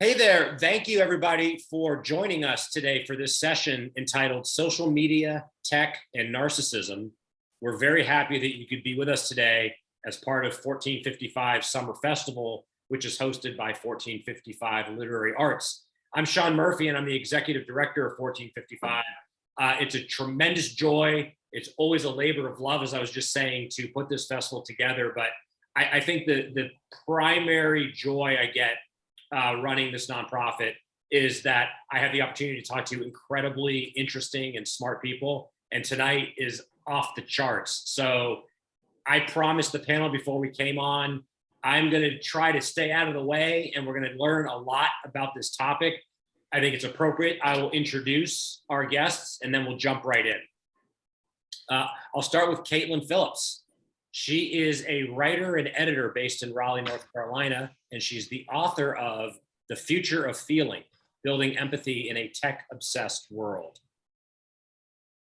Hey there. Thank you, everybody, for joining us today for this session entitled Social Media, Tech, and Narcissism. We're very happy that you could be with us today as part of 1455's Summer Festival, which is hosted by 1455 Literary Arts. I'm Sean Murphy, and I'm the executive director of 1455. It's a tremendous joy. It's always a labor of love, as I was just saying, to put this festival together. But I think the primary joy I get running this nonprofit is that I have the opportunity to talk to incredibly interesting and smart people. And tonight is off the charts. So I promised the panel before we came on, I'm going to try to stay out of the way, and we're going to learn a lot about this topic. I think it's appropriate. I will introduce our guests, and then we'll jump right in. I'll start with Caitlin Phillips. She is a writer and editor based in Raleigh, North Carolina, and she's the author of The Future of Feeling, Building Empathy in a Tech-Obsessed World.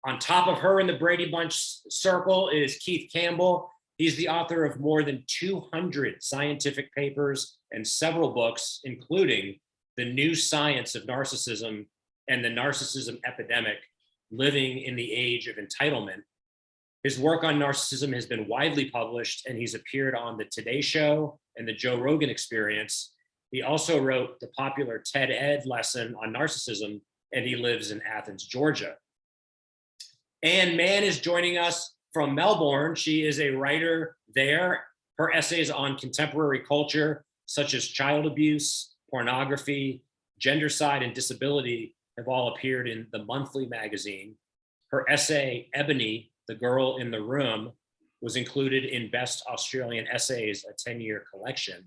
On top of her in the Brady Bunch circle is Keith Campbell. He's the author of more than 200 scientific papers and several books, including The New Science of Narcissism and the Narcissism Epidemic, Living in the Age of Entitlement. His work on narcissism has been widely published, and he's appeared on The Today Show and The Joe Rogan Experience. He also wrote the popular TED Ed lesson on narcissism, and he lives in Athens, Georgia. Anne Mann is joining us from Melbourne. She is a writer there. Her essays on contemporary culture, such as child abuse, pornography, gendercide, and disability, have all appeared in The Monthly magazine. Her essay, Ebony, The Girl in the Room, was included in Best Australian Essays, a 10-year collection.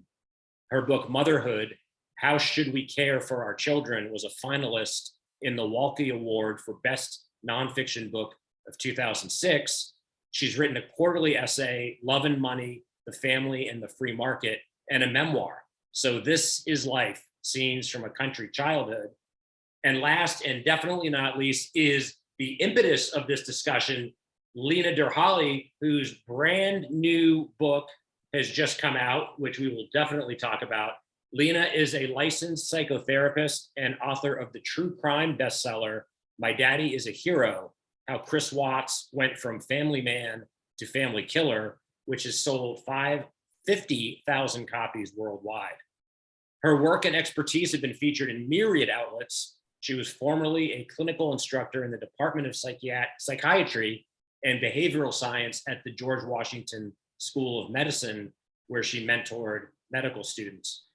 Her book, Motherhood, How Should We Care for Our Children, was a finalist in the Walkie Award for Best Nonfiction Book of 2006. She's written a quarterly essay, Love and Money, the Family and the Free Market, and a memoir, So This Is Life, Scenes from a Country Childhood. And last and definitely not least is the impetus of this discussion, Lena Der Holly, whose brand new book has just come out, which we will definitely talk about. Lena is a licensed psychotherapist and author of the true crime bestseller, My Daddy is a Hero, How Chris Watts Went from Family Man to Family Killer, which has sold 50,000 copies worldwide. Her work and expertise have been featured in myriad outlets. She was formerly a clinical instructor in the Department of Psychiatry and Behavioral Science at the George Washington School of Medicine, where she mentored medical students.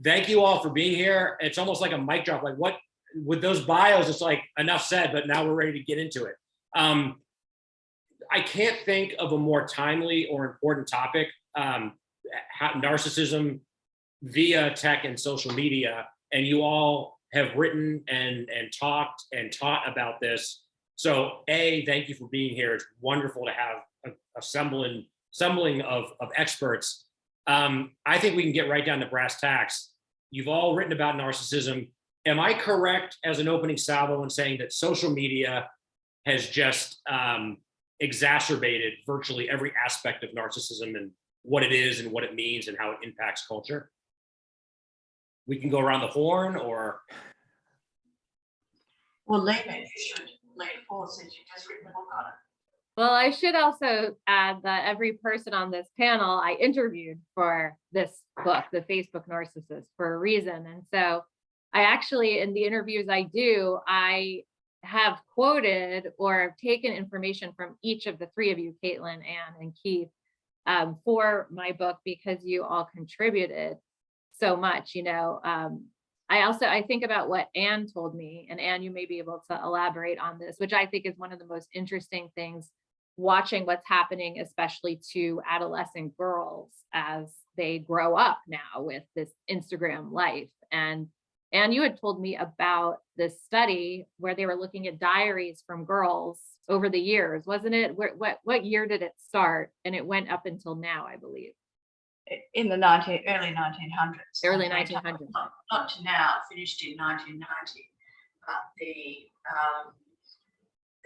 Thank you all for being here. It's almost like a mic drop. Like, what with those bios, it's like enough said, but now we're ready to get into it. I can't think of a more timely or important topic, narcissism via tech and social media, and you all have written and talked and taught about this. So thank you for being here. It's wonderful to have a assembling of experts. I think we can get right down to brass tacks. You've all written about narcissism. Am I correct as an opening salvo in saying that social media has just exacerbated virtually every aspect of narcissism and what it is and what it means and how it impacts culture? We can go around the horn, or... Well, Lena, you should lay it forward since you've just written a book on it. Well, I should also add that every person on this panel I interviewed for this book, The Facebook Narcissist, for a reason. And so I actually, in the interviews I do, I have quoted or taken information from each of the three of you, Caitlin, Anne, and Keith, for my book, because you all contributed so much. I think about what Anne told me, and Anne, you may be able to elaborate on this, which I think is one of the most interesting things, watching what's happening, especially to adolescent girls as they grow up now with this Instagram life. And you had told me about this study where they were looking at diaries from girls over the years, wasn't it? What year did it start? And it went up until now, I believe. In the early 1900s. Early 1900s. Not to now, finished in 1990. But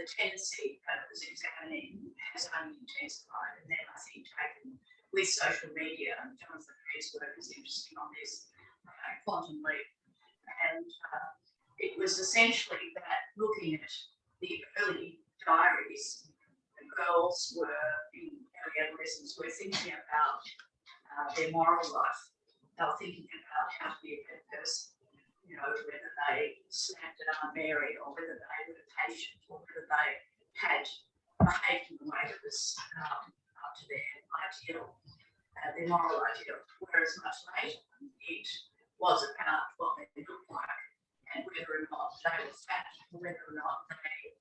the tendency that was examining has only intensified. And then I think taken with social media, and Jonathan Reed's work is interesting on this, quantum leap. And it was essentially that looking at the early diaries, the girls were in early adolescence were thinking about their moral life. They were thinking about how to be a good person, you know, whether they snapped at Aunt Mary or whether they were patient or whether they had behaved in a way that was up to their ideal, their moral ideal. Whereas much later, it was about what they looked like and whether or not they were fat, or whether or not they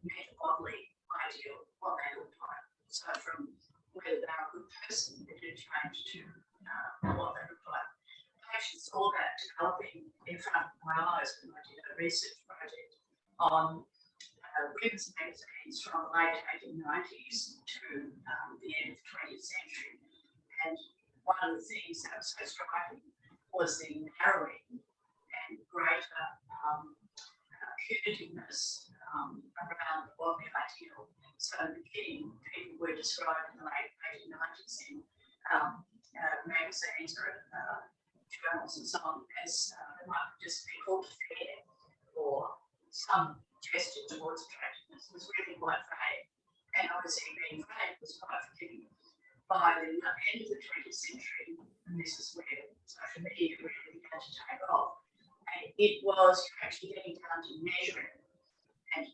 met a bodily ideal, what they looked like. So from whether they were a good person, it did change to what they looked like. I actually saw that developing in front of my eyes when I did a research project on women's magazines from the late 1890s to the end of the 20th century. And one of the things that was so striking was the narrowing and greater punitiveness around the bodily ideal. So in the beginning, people were described in the late 1890s in magazines or journals and so on as they might just be called fair or some gesture towards attractiveness was really quite vague. And obviously being vague was quite forgiving. By the end of the 20th century, and this is where social media really began to take off, and it was actually getting down to measuring and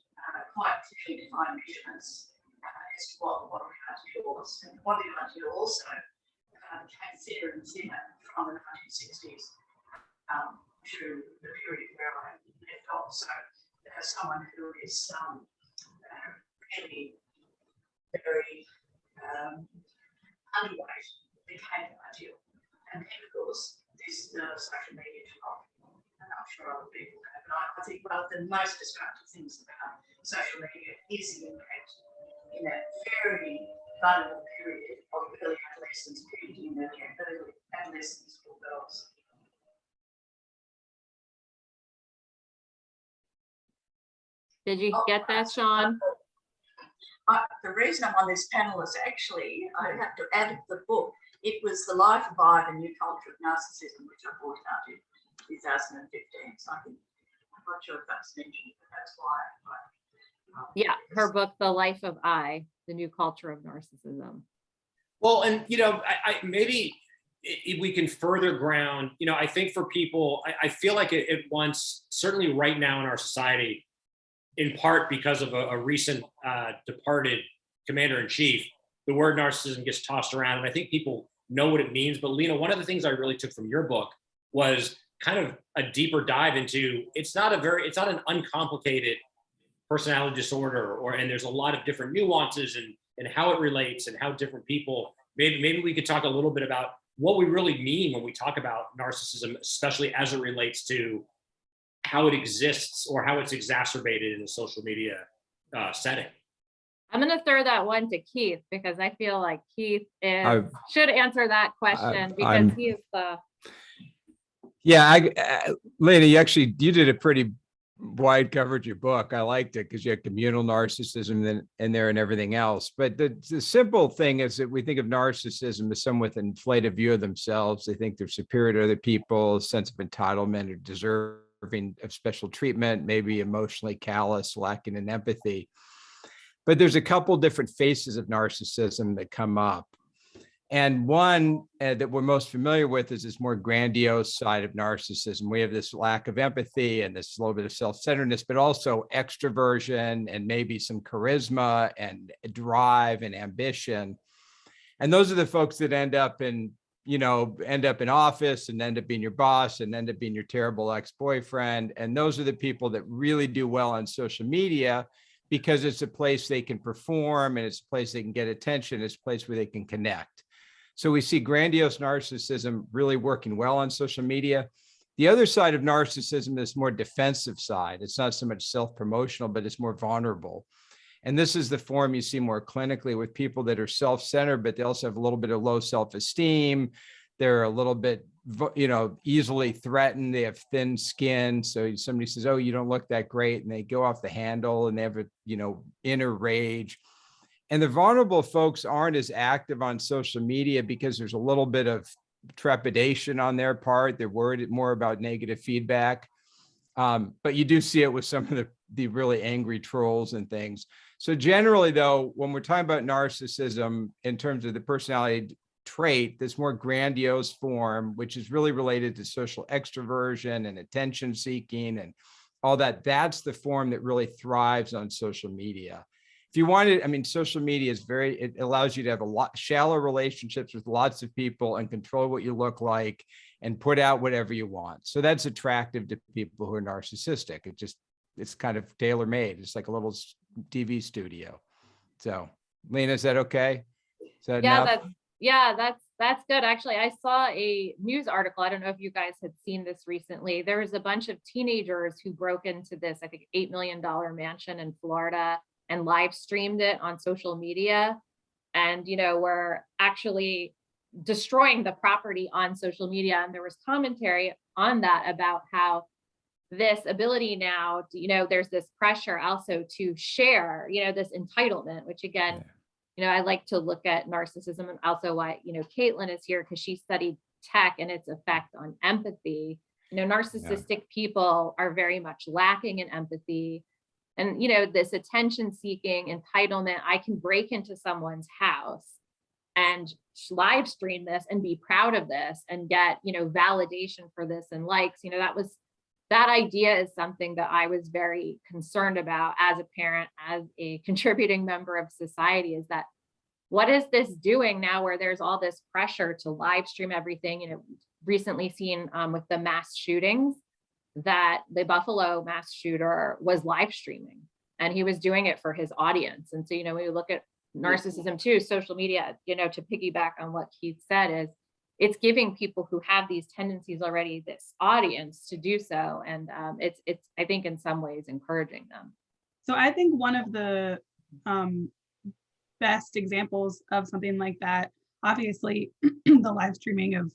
quite clearly defined measurements as to what the bodily ideal was. And the bodily ideal also became thinner and thinner from the 1960s to the period where I left off. So someone who is really very underweight became the ideal. And then, of course, this social media took off. And I'm sure other people have. But I think one of the most destructive things about social media is the impact in that very vulnerable period of early adolescence, puberty and early adolescence for girls. Did you get that, Sean? The reason I'm on this panel is actually, I have to add the book. It was The Life of I, The New Culture of Narcissism, which I brought out in 2015. So I'm not sure if that's mentioned, but that's why. Yeah, her book, The Life of I, The New Culture of Narcissism. Well, and, you know, I maybe we can further ground, you know, I think for people, I feel like it once, certainly right now in our society, in part because of a recent departed commander-in-chief, the word narcissism gets tossed around, and I think people know what it means. But Lena, one of the things I really took from your book was kind of a deeper dive into, it's not an uncomplicated personality disorder, and there's a lot of different nuances and how it relates and how different people, maybe we could talk a little bit about what we really mean when we talk about narcissism, especially as it relates to how it exists or how it's exacerbated in a social media setting. I'm going to throw that one to Keith because I feel like Keith should answer that question because he is the. Yeah, Lena, you did a pretty wide coverage of your book. I liked it because you had communal narcissism in there and everything else. But the simple thing is that we think of narcissism as someone with an inflated view of themselves. They think they're superior to other people, a sense of entitlement or deserving of special treatment, maybe emotionally callous, lacking in empathy. But there's a couple different faces of narcissism that come up. And one that we're most familiar with is this more grandiose side of narcissism. We have this lack of empathy and this little bit of self-centeredness, but also extroversion and maybe some charisma and drive and ambition. And those are the folks that end up in office and end up being your boss and end up being your terrible ex-boyfriend. And those are the people that really do well on social media because it's a place they can perform and it's a place they can get attention. It's a place where they can connect. So we see grandiose narcissism really working well on social media. The other side of narcissism is more defensive side. It's not so much self-promotional, but it's more vulnerable. And this is the form you see more clinically with people that are self-centered, but they also have a little bit of low self-esteem. They're a little bit, easily threatened. They have thin skin. So somebody says, oh, you don't look that great. And they go off the handle and they have a, inner rage. And the vulnerable folks aren't as active on social media because there's a little bit of trepidation on their part. They're worried more about negative feedback. But you do see it with some of the really angry trolls and things. So generally, though, when we're talking about narcissism in terms of the personality trait, this more grandiose form, which is really related to social extroversion and attention seeking and all that, that's the form that really thrives on social media. If you wanted, I mean, social media is it allows you to have a lot shallow relationships with lots of people and control what you look like and put out whatever you want. So that's attractive to people who are narcissistic. It's kind of tailor-made. It's like a little TV studio. So Lena, is that okay? Is that enough? That's good. Actually, I saw a news article. I don't know if you guys had seen this recently. There was a bunch of teenagers who broke into this, I think, $8 million mansion in Florida and live streamed it on social media. And, were actually destroying the property on social media. And there was commentary on that about how this ability now, there's this pressure also to share, this entitlement, which again, I like to look at narcissism, and also why, Caitlin is here because she studied tech and its effect on empathy. Narcissistic people are very much lacking in empathy. And, this attention seeking entitlement, I can break into someone's house and live stream this and be proud of this and get, validation for this and likes, that idea is something that I was very concerned about as a parent, as a contributing member of society, is that what is this doing now where there's all this pressure to live stream everything? Recently seen with the mass shootings, that the Buffalo mass shooter was live streaming and he was doing it for his audience. And so, when you look at narcissism too, social media, to piggyback on what Keith said, is it's giving people who have these tendencies already this audience to do so. And it's I think in some ways encouraging them. So I think one of the best examples of something like that, obviously the live streaming of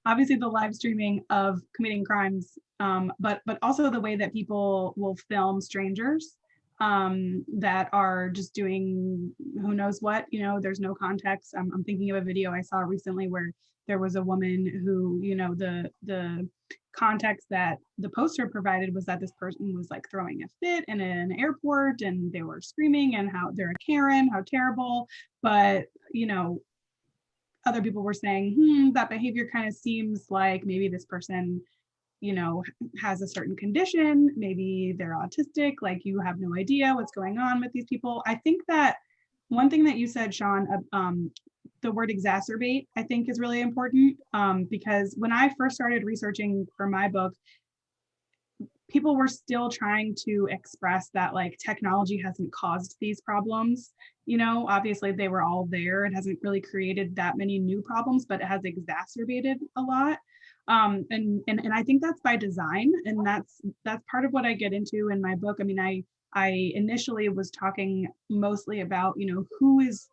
obviously the live streaming of committing crimes, but also the way that people will film strangers that are just doing who knows what, there's no context. I'm thinking of a video I saw recently where there was a woman who, the context that the poster provided was that this person was like throwing a fit in an airport and they were screaming and how they're a Karen, how terrible. But, other people were saying, that behavior kind of seems like maybe this person, has a certain condition, maybe they're autistic, like you have no idea what's going on with these people. I think that one thing that you said, Sean, the word exacerbate, I think is really important, because when I first started researching for my book, people were still trying to express that like technology hasn't caused these problems. Obviously they were all there. It hasn't really created that many new problems, but it has exacerbated a lot. And I think that's by design, and that's part of what I get into in my book. I mean, I initially was talking mostly about, who is,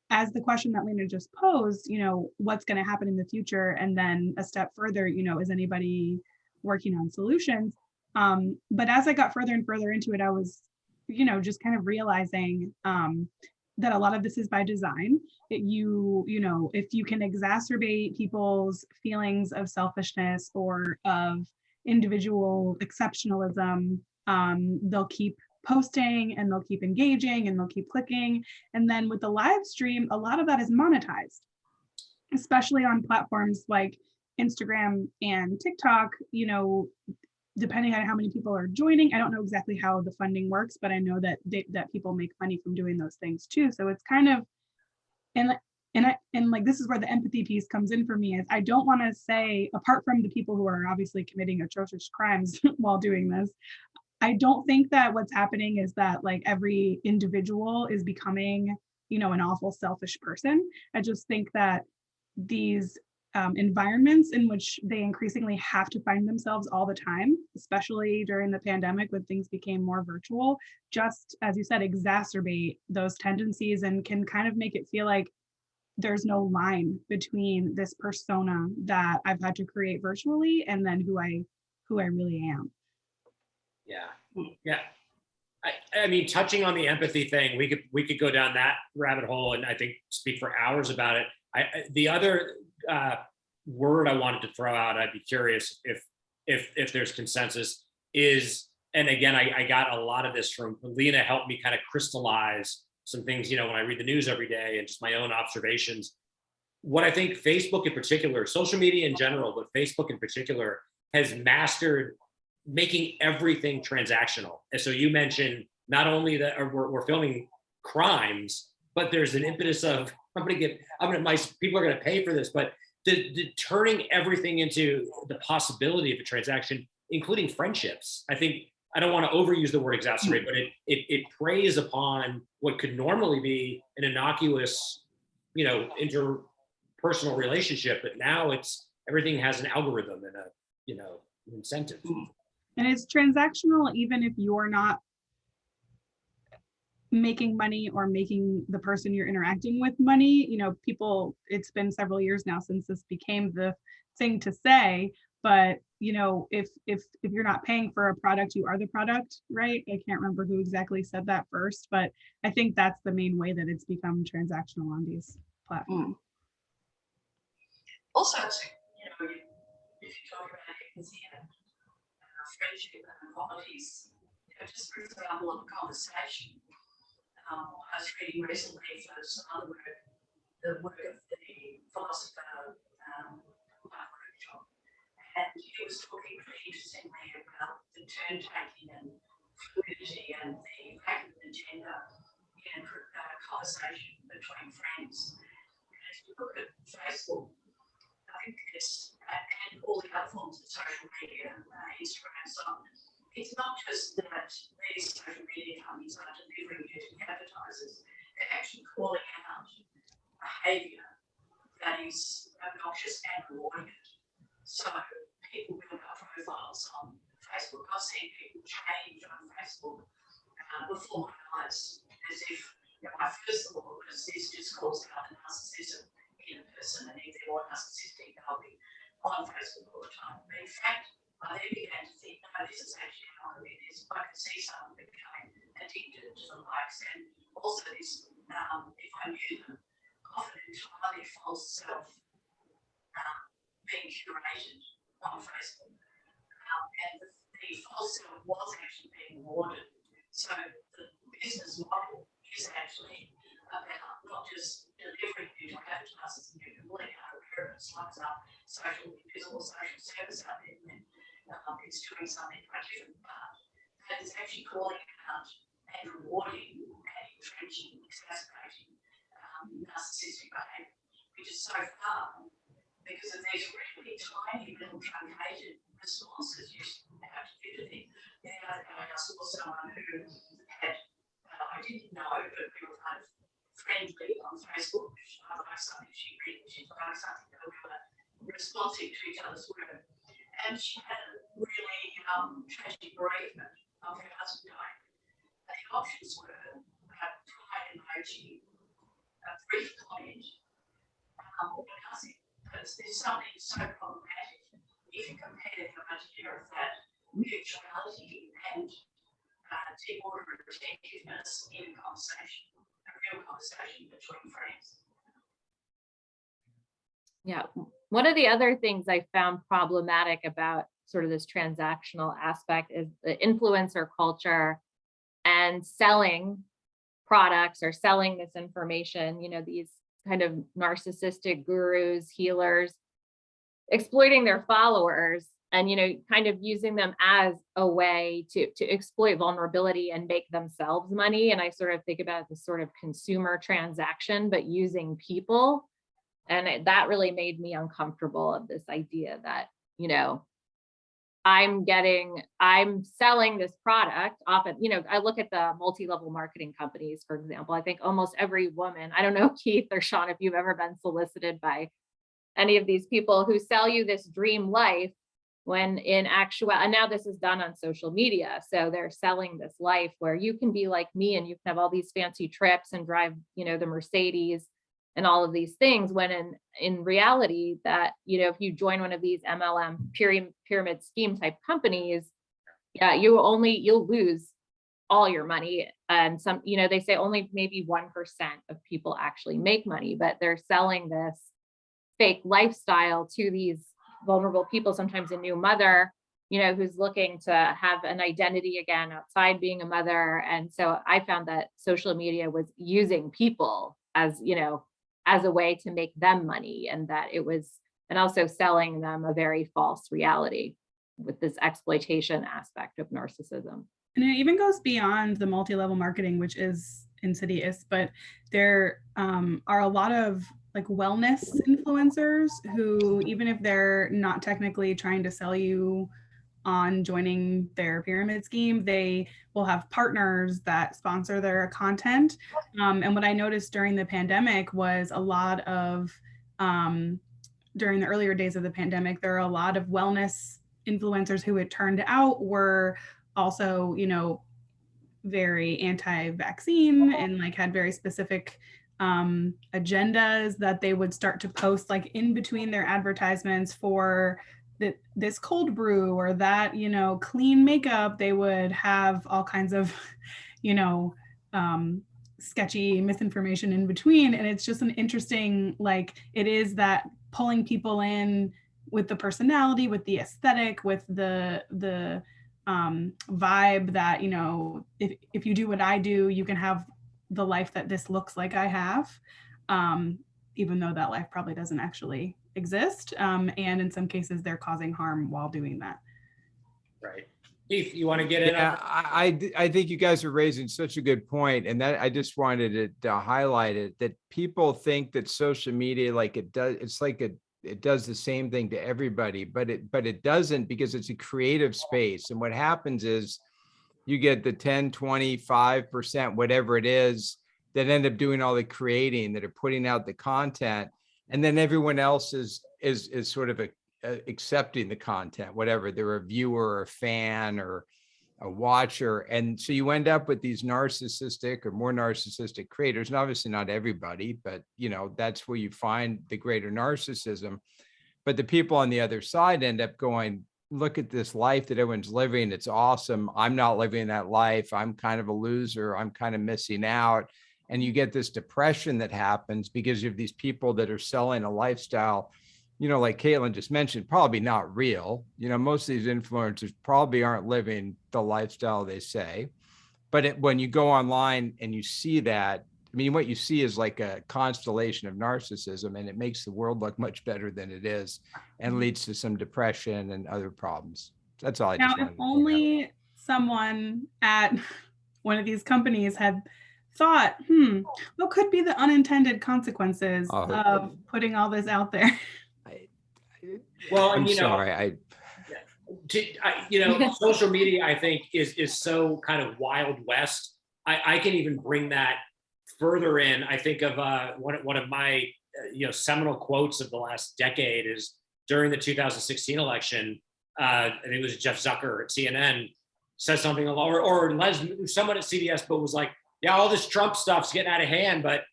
as the question that Lena just posed, what's going to happen in the future, and then a step further, is anybody working on solutions? But as I got further and further into it, I was, just kind of realizing that a lot of this is by design. That if you can exacerbate people's feelings of selfishness or of individual exceptionalism, they'll keep posting and they'll keep engaging and they'll keep clicking. And then with the live stream, a lot of that is monetized, especially on platforms like Instagram and TikTok, depending on how many people are joining. I don't know exactly how the funding works, but I know that that people make money from doing those things too. So it's kind of, and like, this is where the empathy piece comes in for me, is I don't want to say, apart from the people who are obviously committing atrocious crimes while doing this, I don't think that what's happening is that like every individual is becoming, an awful selfish person. I just think that these environments in which they increasingly have to find themselves all the time, especially during the pandemic when things became more virtual, just as you said, exacerbate those tendencies and can kind of make it feel like there's no line between this persona that I've had to create virtually and then who I really am. Yeah. I mean, touching on the empathy thing, we could go down that rabbit hole and I think speak for hours about it. The other word I wanted to throw out, I'd be curious if if there's consensus, is, and again, I got a lot of this from Lena, helped me kind of crystallize some things, when I read the news every day and just my own observations. What I think Facebook in particular, social media in general, but Facebook in particular, has mastered making everything transactional. And so you mentioned not only that we're filming crimes, but there's an impetus of my people are going to pay for this, but the turning everything into the possibility of a transaction, including friendships. I think, I don't want to overuse the word exacerbate, but it preys upon what could normally be an innocuous, interpersonal relationship, but now everything has an algorithm and an incentive. And it's transactional even if you're not making money or making the person you're interacting with money. People, it's been several years now since this became the thing to say, but if you're not paying for a product, you are the product, right? I can't remember who exactly said that first, but I think that's the main way that it's become transactional on these platforms. Also, if you talk about empathy and friendship and qualities, just for example of a conversation, I was reading recently for some other work, the work of the philosopher and he was talking pretty interestingly about the turn-taking and fluidity and the lack of an agenda in conversation between friends. And if you look at Facebook, I think and all the other forms of social media, Instagram, so on, it's not just that these social media companies are delivering you to advertisers, they're actually calling out behaviour that is obnoxious and rewarding it. So people build up profiles on Facebook. I've seen people change on Facebook before my eyes, as if my first thought was this just calls out the narcissism in a person, and if they're more narcissistic, they'll be on Facebook all the time. But in fact, I then began to think, no, this is actually how it is. I can see someone becoming addicted to the likes, and also this, if I knew them, often entirely false self being curated on Facebook. And the false self was actually being rewarded. So the business model is actually about not just delivering you to advertisers and you completely unaware of like social visible social service out there. It's doing something quite different, but that is actually calling out and rewarding and entrenching, exacerbating narcissistic behavior, which is so far because of these really tiny little truncated responses you have to do to them. I saw someone who had, I didn't know, but we were kind of friendly on Facebook. I like something she read, she liked something that we were responsive to each other's work. And she had a really tragic bereavement of her husband dying. And the options were a pride emoji, a brief comment, or nothing. Because there's something so problematic if you compare the idea of that mutuality and deep order attentiveness in a conversation, a real conversation between friends. Yeah. One of the other things I found problematic about sort of this transactional aspect is the influencer culture and selling products or selling this information, these kind of narcissistic gurus, healers, exploiting their followers and, kind of using them as a way to exploit vulnerability and make themselves money. And I sort of think about this sort of consumer transaction, but using people. And that really made me uncomfortable of this idea that, I'm selling this product often, I look at the multi-level marketing companies, for example. I think almost every woman, I don't know, Keith or Sean, if you've ever been solicited by any of these people who sell you this dream life, when in actual, and now this is done on social media. So they're selling this life where you can be like me and you can have all these fancy trips and drive, the Mercedes and all of these things, when in reality that, if you join one of these MLM pyramid scheme type companies, yeah, you'll lose all your money. And some, they say only maybe 1% of people actually make money, but they're selling this fake lifestyle to these vulnerable people, sometimes a new mother who's looking to have an identity again outside being a mother. And so I found that social media was using people as, as a way to make them money, and that it was, and also selling them a very false reality with this exploitation aspect of narcissism. And it even goes beyond the multi-level marketing, which is insidious, but there are a lot of like wellness influencers who, even if they're not technically trying to sell you on joining their pyramid scheme, they will have partners that sponsor their content. And what I noticed during the pandemic was a lot of, during the earlier days of the pandemic, there are a lot of wellness influencers who it turned out were also, very anti-vaccine and like had very specific agendas that they would start to post like in between their advertisements for this cold brew or that, clean makeup. They would have all kinds of, sketchy misinformation in between. And it's just an interesting, like, it is that pulling people in with the personality, with the aesthetic, with the vibe that, if you do what I do, you can have the life that this looks like I have, even though that life probably doesn't actually exist. And in some cases, they're causing harm while doing that. Right. Keith, you want to get in? Yeah, I think you guys are raising such a good point, and that I just wanted to highlight it, that people think that social media, like it does, it's like it does the same thing to everybody, but it doesn't, because it's a creative space. And what happens is you get the 10, 25%, whatever it is, that end up doing all the creating, that are putting out the content. And then everyone else is sort of accepting the content, whatever, they're a viewer or a fan or a watcher. And so you end up with these narcissistic or more narcissistic creators, and obviously not everybody, but that's where you find the greater narcissism. But the people on the other side end up going, look at this life that everyone's living. It's awesome. I'm not living that life. I'm kind of a loser. I'm kind of missing out. And you get this depression that happens because you have these people that are selling a lifestyle, like Caitlin just mentioned, probably not real. Most of these influencers probably aren't living the lifestyle they say. But when you go online and you see that, I mean, what you see is like a constellation of narcissism, and it makes the world look much better than it is, and leads to some depression and other problems. That's all I just wanted to point out. Only someone at one of these companies had thought, what could be the unintended consequences of putting all this out there? Well, I'm sorry. Social media, I think, is so kind of Wild West. I can even bring that further in. I think of one of my seminal quotes of the last decade is during the 2016 election. I think it was Jeff Zucker at CNN said something along, or someone at CBS, but was like, yeah, all this Trump stuff's getting out of hand, but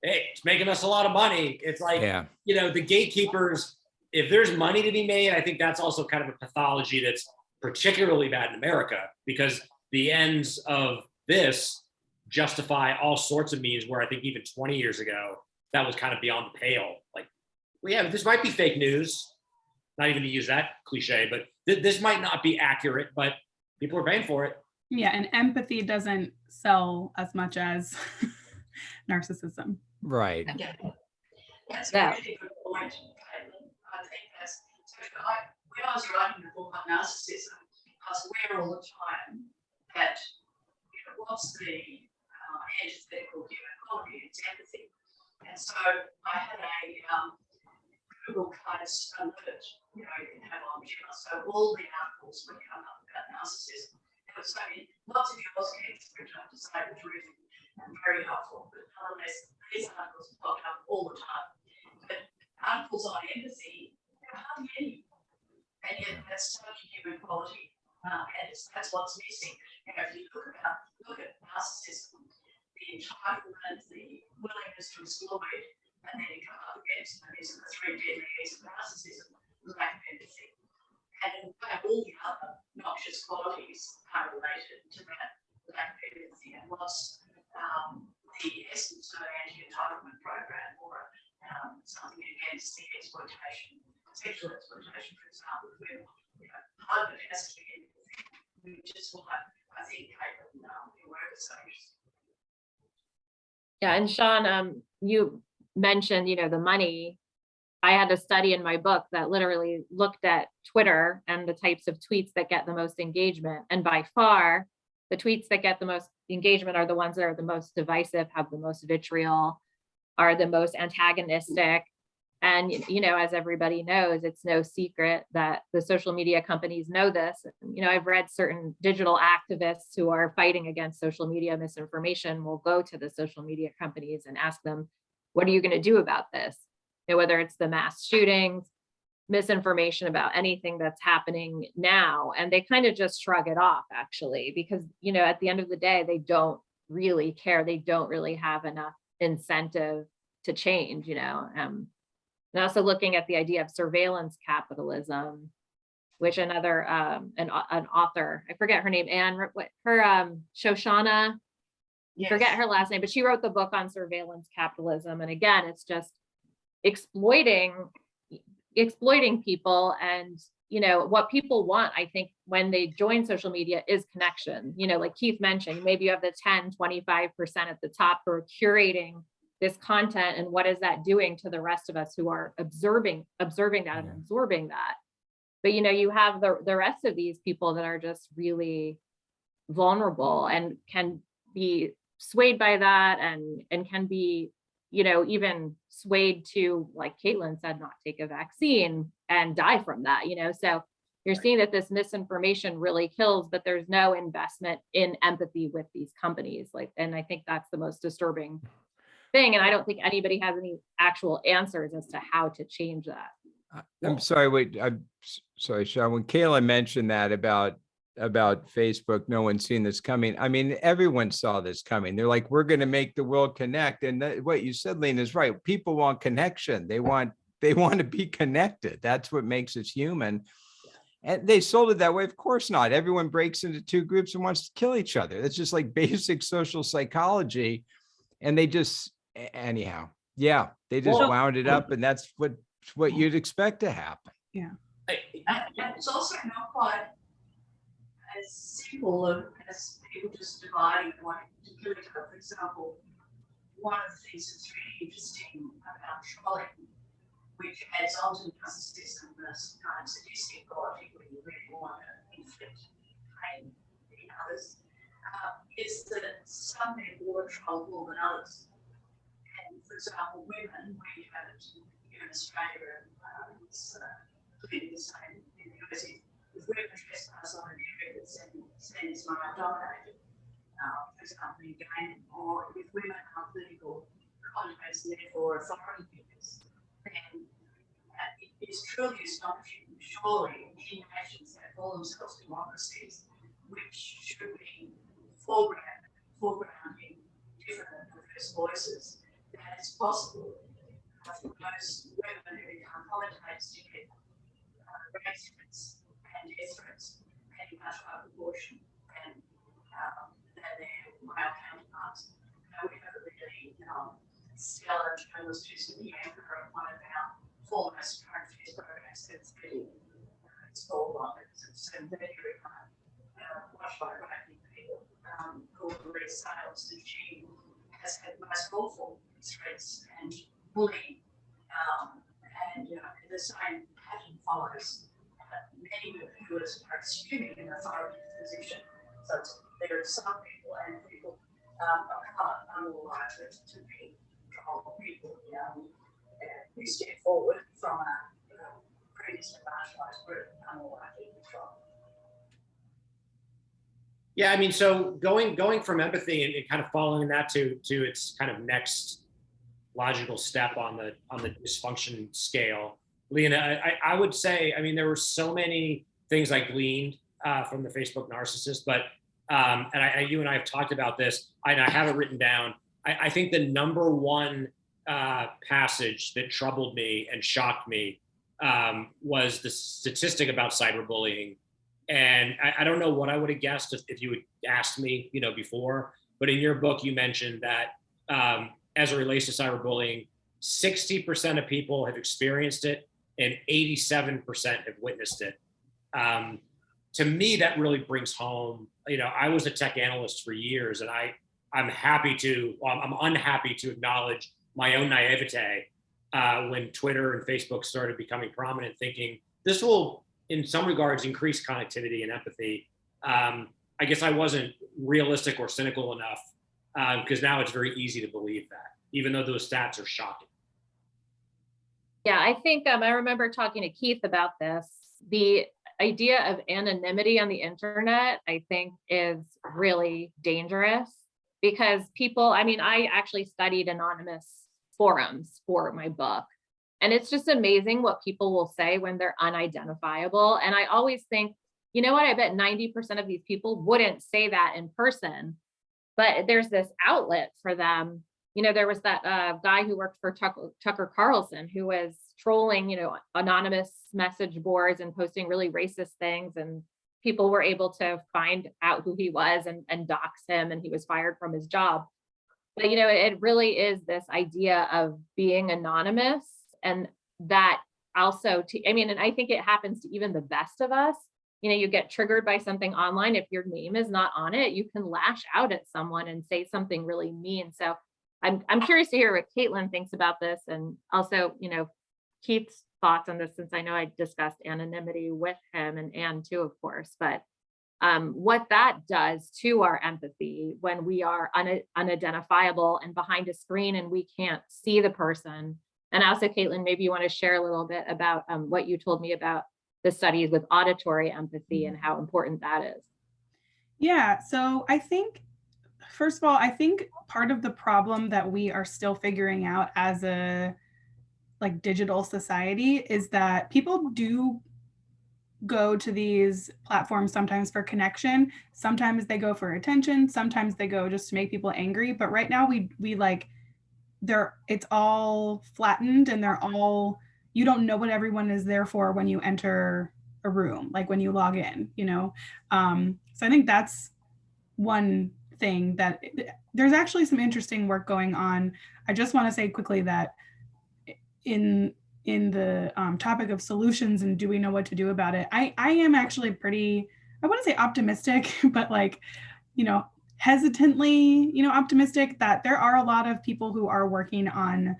hey, it's making us a lot of money. It's like, the gatekeepers, if there's money to be made, I think that's also kind of a pathology that's particularly bad in America, because the ends of this justify all sorts of means where I think even 20 years ago, that was kind of beyond the pale. Like, well, yeah, this might be fake news, not even to use that cliche, but this might not be accurate, but people are paying for it. Yeah, and empathy doesn't sell as much as narcissism. Right. Yeah. That's a really good point, Caitlin. I think that's, when I was writing the book on narcissism, I was aware all the time that what's the antithetical human quality? It's empathy. And so I had a Google kind of alert, you can have on Gmail. So all the articles would come up about narcissism. And so lots of yours came through, I have to say, was really very helpful. But nonetheless, these articles pop up all the time. But articles on empathy, there are hardly any. And yet that's such a human quality. And that's what's missing. If you look at narcissism, the entitlement, the willingness to exploit, and then you come up against these are the three deadly E's of narcissism: lack of empathy. And in fact, all the other noxious qualities are related to that lack of empathy. And what's the essence of an anti-entitlement program, or something against the exploitation, sexual exploitation, for example, of women, part of it has to be, which is what I think Caitlin, your work is saying. Yeah, and Sean, you mentioned, the money. I had a study in my book that literally looked at Twitter and the types of tweets that get the most engagement. And by far, the tweets that get the most engagement are the ones that are the most divisive, have the most vitriol, are the most antagonistic. And, as everybody knows, it's no secret that the social media companies know this. I've read certain digital activists who are fighting against social media misinformation will go to the social media companies and ask them, what are you going to do about this? Whether it's the mass shootings, misinformation about anything that's happening now. And they kind of just shrug it off, actually, because, at the end of the day, they don't really care. They don't really have enough incentive to change, And also looking at the idea of surveillance capitalism, which another an author, I forget her name, Shoshana, forget her last name, but she wrote the book on surveillance capitalism. And again, it's just exploiting people. And what people want, I think, when they join social media is connection. Like Keith mentioned, maybe you have the 10-25% at the top who are curating this content, and what is that doing to the rest of us who are observing that and absorbing that. But you have the rest of these people that are just really vulnerable and can be swayed by that, and can be even swayed to, like Caitlin said, not take a vaccine and die from that. So you're seeing that this misinformation really kills, but there's no investment in empathy with these companies. And I think that's the most disturbing thing. And I don't think anybody has any actual answers as to how to change that. I'm sorry, I'm sorry, Sean, when Kayla mentioned that about Facebook, no one's seen this coming. I mean, everyone saw this coming. They're like, we're going to make the world connect. And what you said, Lena, is right. People want connection. They want to be connected. That's what makes us human. And they sold it that way. Of course not. Everyone breaks into two groups and wants to kill each other. That's just like basic social psychology. And they just, anyhow, they just wound it up. And that's what you'd expect to happen. Yeah. And it's also not quite as simple as people just dividing one particular type. For example, one of the things that's really interesting about trolling, which adds on to narcissism, this kind of sadistic quality where you really want to inflict pain in others, is that some people are trolled more than others. And for example, women, we have it here in Australia, it's clearly the same in the US. If women trespass on an area that's male-dominated, for example, in gaming, or if women are political commentators and therefore authority figures, then it is truly astonishing, surely, in nations that call themselves democracies, which should be foregrounding different and diverse voices, that it's possible for those women who become commentators to get race threats and death threats in much higher proportion than their male counterparts. We have a really stellar journalist who's in the anchor of one of our foremost current affairs programs that's really installed on it. It's very watched by great people called Maria Sales, and she has had the most awful threats and bullying, and the same pattern follows. Many viewers are assuming an authority position. So there are some people and people are more likely to be controlled people who step forward from a previously marginalised group are more likely to be controlled. Yeah, I mean, so going from empathy and kind of following that to its kind of next logical step on the dysfunction scale, Lena, I would say, I mean, there were so many things I gleaned from the Facebook narcissist, but and you and I have talked about this, and I have it written down. I think the number one passage that troubled me and shocked me was the statistic about cyberbullying. And I don't know what I would have guessed if you had asked me, before, but in your book, you mentioned that as it relates to cyberbullying, 60% of people have experienced it and 87% have witnessed it. To me, that really brings home, I was a tech analyst for years, and I'm unhappy to acknowledge my own naivete when Twitter and Facebook started becoming prominent, thinking this will, in some regards, increase connectivity and empathy. I guess I wasn't realistic or cynical enough, because now it's very easy to believe that, even though those stats are shocking. Yeah, I think I remember talking to Keith about this. The idea of anonymity on the internet, I think, is really dangerous because I actually studied anonymous forums for my book. And it's just amazing what people will say when they're unidentifiable. And I always think, you know what, I bet 90% of these people wouldn't say that in person, but there's this outlet for them. There was that guy who worked for Tucker Carlson who was trolling, anonymous message boards and posting really racist things. And people were able to find out who he was and dox him, and he was fired from his job. But, it really is this idea of being anonymous, and that also, and I think it happens to even the best of us. You get triggered by something online. If your name is not on it, you can lash out at someone and say something really mean. So I'm curious to hear what Caitlin thinks about this, and also, Keith's thoughts on this, since I know I discussed anonymity with him and Anne too, of course, but what that does to our empathy when we are unidentifiable and behind a screen and we can't see the person. And also, Caitlin, maybe you want to share a little bit about what you told me about the studies with auditory empathy and how important that is. Yeah, so I think, first of all, I think part of the problem that we are still figuring out as a digital society is that people do go to these platforms sometimes for connection, sometimes they go for attention, sometimes they go just to make people angry. But right now it's all flattened, and you don't know what everyone is there for when you enter a room, like when you log in, so I think that's one thing that there's actually some interesting work going on. I just want to say quickly that in the topic of solutions and do we know what to do about it, I am actually pretty, I wouldn't say optimistic, but hesitantly, optimistic that there are a lot of people who are working on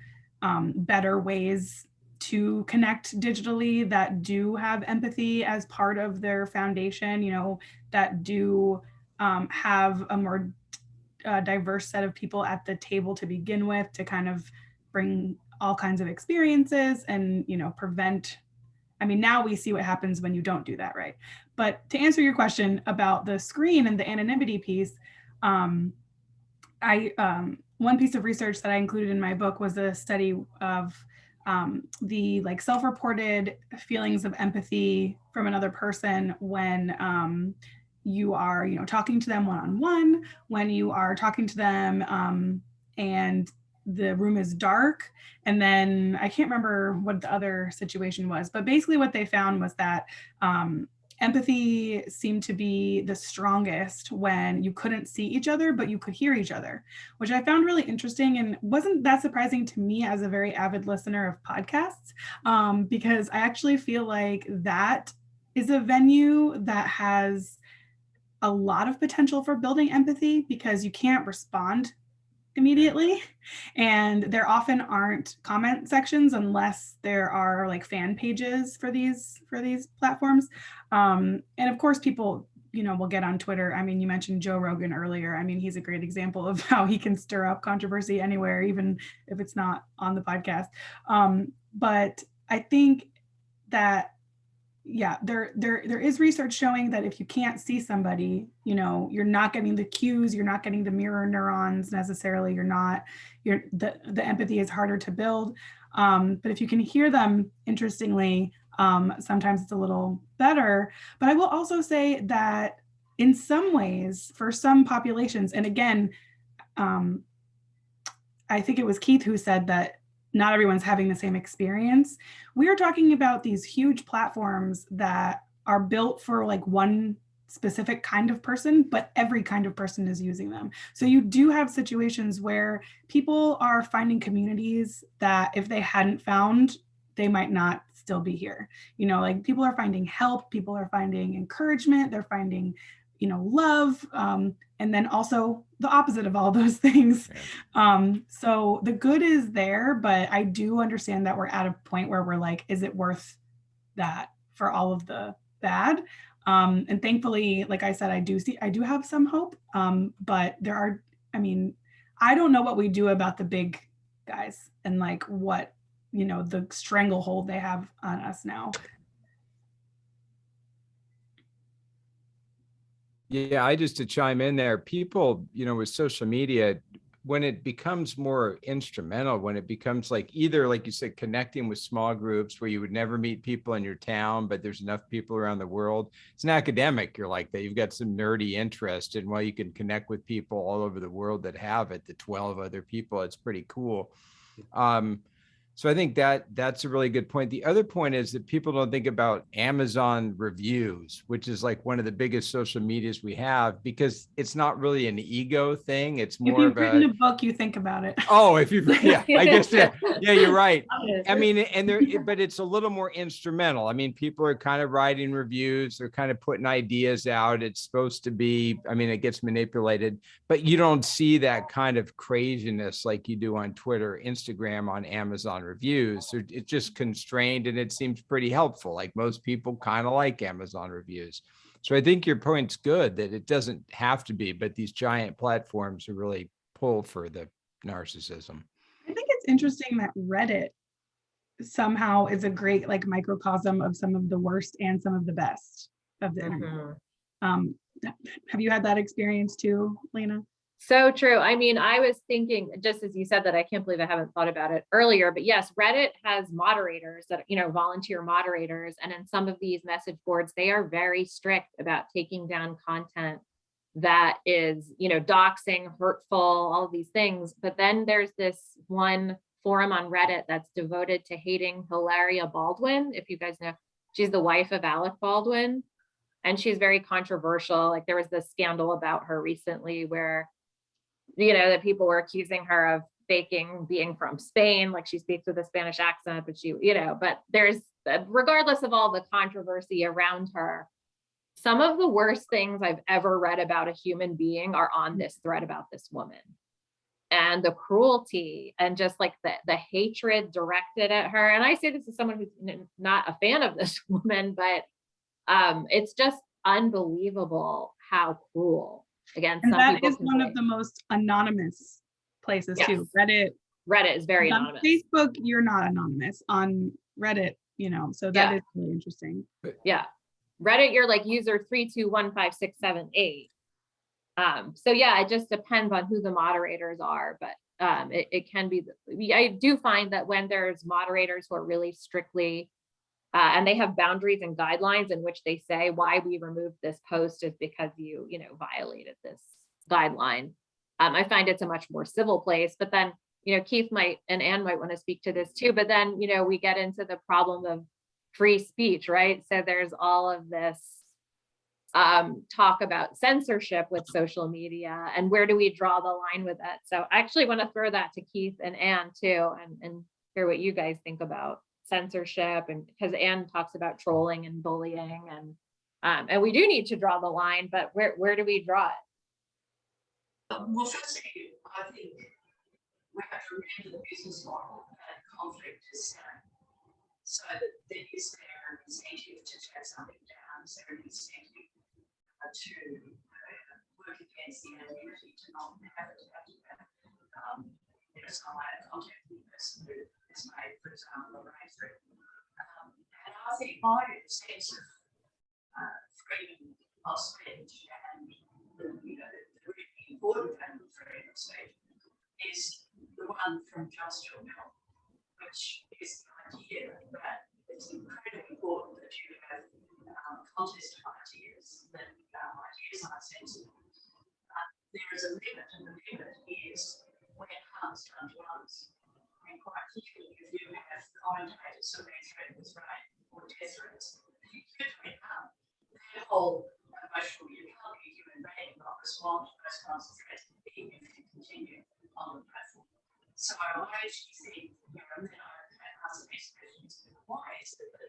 better ways to connect digitally that do have empathy as part of their foundation, that do have a more diverse set of people at the table to begin with, to kind of bring all kinds of experiences and, prevent. Now we see what happens when you don't do that, right? But to answer your question about the screen and the anonymity piece, one piece of research that I included in my book was a study of the self-reported feelings of empathy from another person when you are, talking to them one-on-one, when you are talking to them and the room is dark. And then I can't remember what the other situation was, but basically what they found was that empathy seemed to be the strongest when you couldn't see each other, but you could hear each other, which I found really interesting and wasn't that surprising to me as a very avid listener of podcasts, because I actually feel like that is a venue that has a lot of potential for building empathy, because you can't respond immediately, and there often aren't comment sections unless there are fan pages for these platforms, and of course people will get on Twitter. You mentioned Joe Rogan earlier. he's a great example of how he can stir up controversy anywhere, even if it's not on the podcast, but I think that there is research showing that if you can't see somebody, you're not getting the cues, you're not getting the mirror neurons necessarily, the empathy is harder to build. But if you can hear them, interestingly, sometimes it's a little better. But I will also say that in some ways, for some populations, and again, I think it was Keith who said that not everyone's having the same experience. We are talking about these huge platforms that are built for one specific kind of person, but every kind of person is using them. So you do have situations where people are finding communities that if they hadn't found, they might not still be here. You know, like people are finding help, people are finding encouragement, they're finding, you know, love, and then also the opposite of all those things. So the good is there, but I do understand that we're at a point where we're like, is it worth that for all of the bad? And thankfully, like I said, I do have some hope, but there are, I mean, I don't know what we do about the big guys and like what, you know, the stranglehold they have on us now. Yeah, I just to chime in there, people, you know, with social media, when it becomes more instrumental, when it becomes like either, like you said, connecting with small groups where you would never meet people in your town, but there's enough people around the world. It's an academic, you're like that. You've got some nerdy interest, and while you can connect with people all over the world that have it, the 12 other people, it's pretty cool. So I think that's a really good point. The other point is that people don't think about Amazon reviews, which is like one of the biggest social medias we have, because it's not really an ego thing. It's If more you've of written a, a book, you think about it. oh, if you, yeah, I guess, yeah, you're right. I mean, mean, and there, but it's a little more instrumental. I mean, people are kind of writing reviews, they're kind of putting ideas out. It's supposed to be, I mean, it gets manipulated, but you don't see that kind of craziness like you do on Twitter, Instagram, on Amazon reviews. It's just constrained, and it seems pretty helpful. Like most people kind of like Amazon reviews. So I think your point's good that it doesn't have to be, but these giant platforms are really pull for the narcissism. I think it's interesting that Reddit somehow is a great like microcosm of some of the worst and some of the best of the internet. Have you had that experience too, Lena? So true. I mean, I was thinking, just as you said that, I can't believe I haven't thought about it earlier, but yes, Reddit has moderators that, you know, volunteer moderators. And in some of these message boards, they are very strict about taking down content that is, you know, doxing, hurtful, all of these things. But then there's this one forum on Reddit that's devoted to hating Hilaria Baldwin. If you guys know, she's the wife of Alec Baldwin, and she's very controversial. Like there was this scandal about her recently where, you know, that people were accusing her of faking being from Spain, like she speaks with a Spanish accent, but she, you know, but there's, regardless of all the controversy around her, some of the worst things I've ever read about a human being are on this thread about this woman. And the cruelty and just like the hatred directed at her. And I say this as someone who's not a fan of this woman, but it's just unbelievable how cruel. Again, And some that people is one of the most anonymous places too. Reddit is very anonymous. Facebook, you're not anonymous. On Reddit, you know, so that is really interesting. Yeah. Reddit, you're like user 3215678. So yeah, it just depends on who the moderators are, but it can be, I do find that when there's moderators who are really strictly and they have boundaries and guidelines in which they say why we removed this post is because you know, violated this guideline. I find it's a much more civil place, but then, you know, Keith might and Anne might want to speak to this too, but then, you know, we get into the problem of free speech, right? So there's all of this talk about censorship with social media and where do we draw the line with it. So I actually want to throw that to Keith and Anne too, and hear what you guys think about censorship, and because Anne talks about trolling and bullying, and we do need to draw the line, but where do we draw it? Well, firstly, I think we have to remember the business model that conflict is set, so that there is an incentive to tear something down, is there an incentive to work against the anonymity, to not have it have to you know, some way of contact the person who is made, for example, a race threat. And I think my sense of freedom of speech and the, you know, the really important kind of freedom of speech is the one from Just Your Help, which is the idea that it's incredibly important that you have contest of ideas, that ideas are sensible. There is a limit, and the limit is when harm's done to others. And quite clearly, if you have commentators who are threatened with rape or death threats, you could do harm. Their whole emotional, you can't be a human being and not respond to those kinds of threats, even if you continue on the platform. So I actually think, you know, and then I ask these questions, why is it that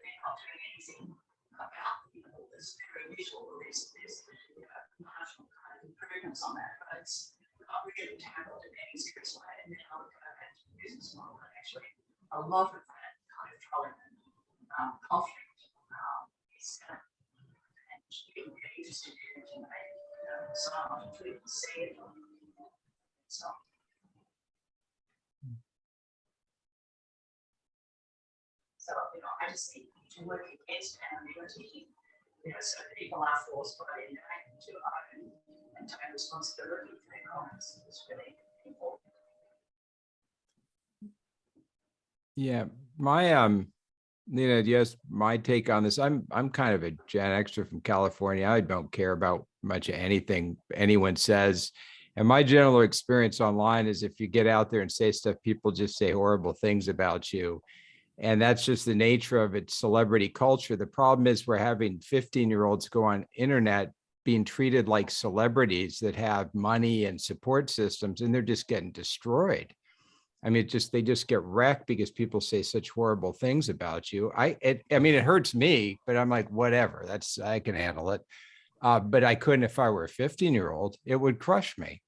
it's very visual. There's marginal kind of improvements on that, but it's not really tackled in any serious way. And then I'll go back to the business model, and actually a lot of that kind of trolling and conflict is and people get interested in it, and they sign off to it and see it. So. So, I just think to work against anonymity, so people are forced by their name to own and take responsibility for their comments is really important. Yeah, my Lena, yes, my take on this. I'm kind of a Gen Xer from California. I don't care about much of anything anyone says. And my general experience online is if you get out there and say stuff, people just say horrible things about you. And that's just the nature of it, celebrity culture. The problem is we're having 15-year-olds go on internet being treated like celebrities that have money and support systems, and they're just getting destroyed. I mean, they just get wrecked because people say such horrible things about you. I mean, it hurts me, but I'm like, whatever, I can handle it. But I couldn't if I were a 15-year-old, it would crush me.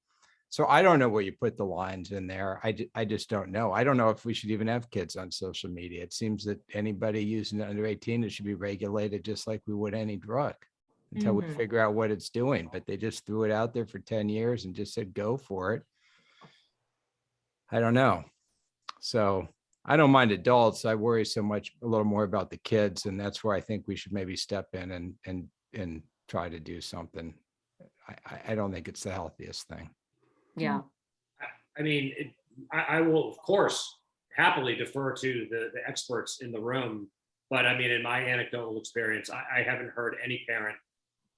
So I don't know where you put the lines in there. I just don't know. I don't know if we should even have kids on social media. It seems that anybody using it under 18, it should be regulated just like we would any drug until we figure out what it's doing. But they just threw it out there for 10 years and just said, go for it. I don't know. So I don't mind adults. I worry so much a little more about the kids. And that's where I think we should maybe step in and try to do something. I don't think it's the healthiest thing. Yeah. I mean, I will, of course, happily defer to the experts in the room. But I mean, in my anecdotal experience, I haven't heard any parent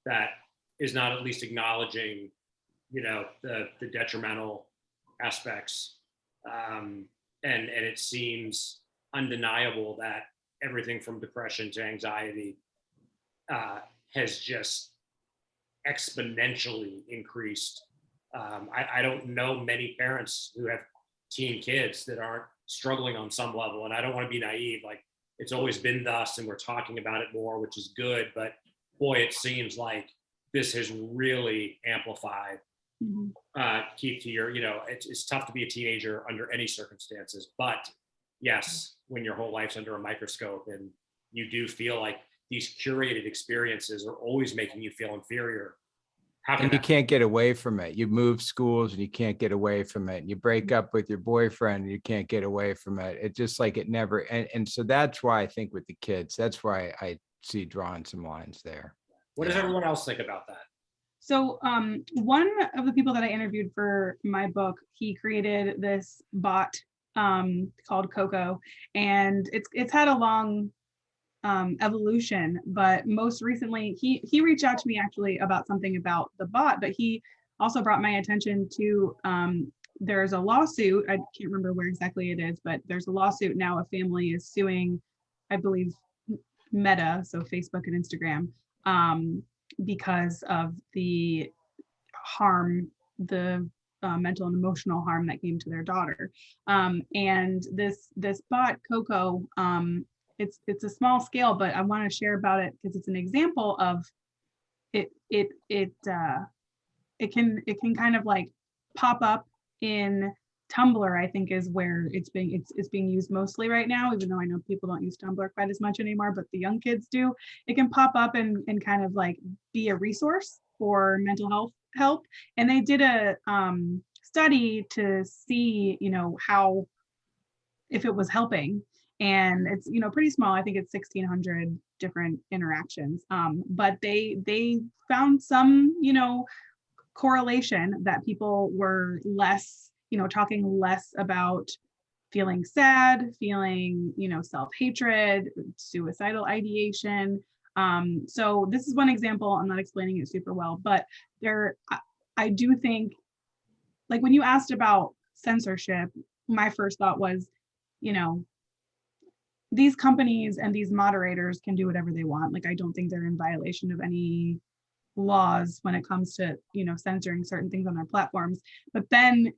that is not at least acknowledging, the detrimental aspects. And it seems undeniable that everything from depression to anxiety has just exponentially increased. I don't know many parents who have teen kids that aren't struggling on some level. And I don't want to be naive. Like, it's always been thus, and we're talking about it more, which is good. But boy, it seems like this has really amplified. Keith, to your, it's tough to be a teenager under any circumstances. But yes, when your whole life's under a microscope and you do feel like these curated experiences are always making you feel inferior. And you can't get away from it. You move schools and you can't get away from it. And you break up with your boyfriend and you can't get away from it. It's just like it never. And so that's why I think with the kids, that's why I see drawing some lines there. What does everyone else think about that? So one of the people that I interviewed for my book, he created this bot called Coco, and it's had a long evolution, but most recently he reached out to me actually about something about the bot, but he also brought my attention to there's a lawsuit. I can't remember where exactly it is, but there's a lawsuit now. A family is suing, I believe, Meta, so Facebook and Instagram, because of the harm, the mental and emotional harm that came to their daughter. And this bot Coco, it's a small scale, but I want to share about it because it's an example of it can kind of like pop up in Tumblr, I think is where it's being used mostly right now, even though I know people don't use Tumblr quite as much anymore, but the young kids do. It can pop up and kind of like be a resource for mental health help. And they did a study to see, how, if it was helping. And it's, pretty small. I think it's 1,600 different interactions. But they found some, correlation that people were less, talking less about feeling sad, feeling, self-hatred, suicidal ideation. So this is one example. I'm not explaining it super well, but I do think, like when you asked about censorship, my first thought was, these companies and these moderators can do whatever they want. Like, I don't think they're in violation of any laws when it comes to, censoring certain things on their platforms. But then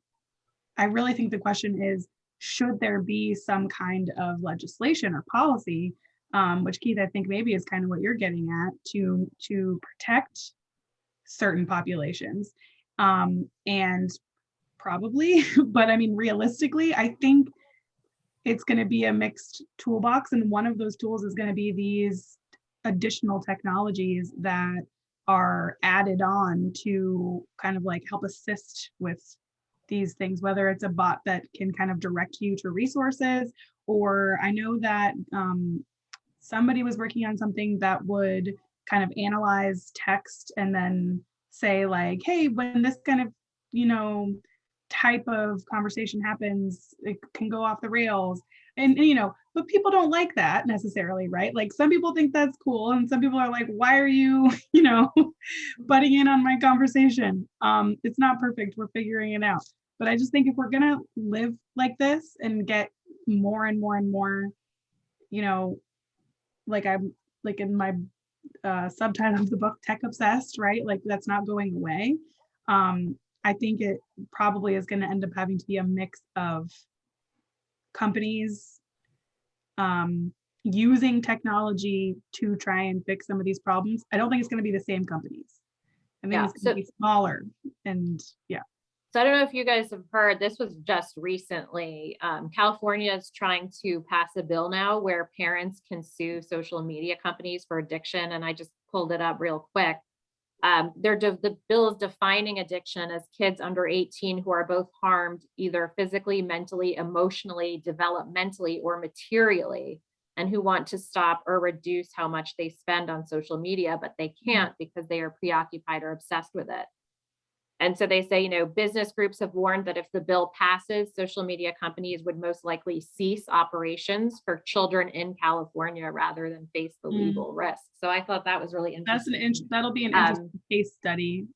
I really think the question is, should there be some kind of legislation or policy which Keith, I think maybe is kind of what you're getting at, to protect certain populations. And probably, but I mean, realistically, I think it's going to be a mixed toolbox. And one of those tools is going to be these additional technologies that are added on to kind of like help assist with these things, whether it's a bot that can kind of direct you to resources, or I know that somebody was working on something that would kind of analyze text and then say like, hey, when this kind of, type of conversation happens, it can go off the rails. And but people don't like that necessarily, right? Like some people think that's cool, and some people are like, why are you, butting in on my conversation? It's not perfect. We're figuring it out. But I just think if we're gonna live like this and get more and more and more, like I'm like in my subtitle of the book, tech obsessed, right? Like that's not going away. I think it probably is going to end up having to be a mix of companies using technology to try and fix some of these problems. I don't think it's going to be the same companies. I think it's going to be smaller. And yeah. So I don't know if you guys have heard, this was just recently, California is trying to pass a bill now where parents can sue social media companies for addiction. And I just pulled it up real quick. The bill is defining addiction as kids under 18 who are both harmed either physically, mentally, emotionally, developmentally, or materially, and who want to stop or reduce how much they spend on social media, but they can't because they are preoccupied or obsessed with it. And so they say, business groups have warned that if the bill passes, social media companies would most likely cease operations for children in California rather than face the legal risk. So I thought that was really interesting. That'll be an interesting case study.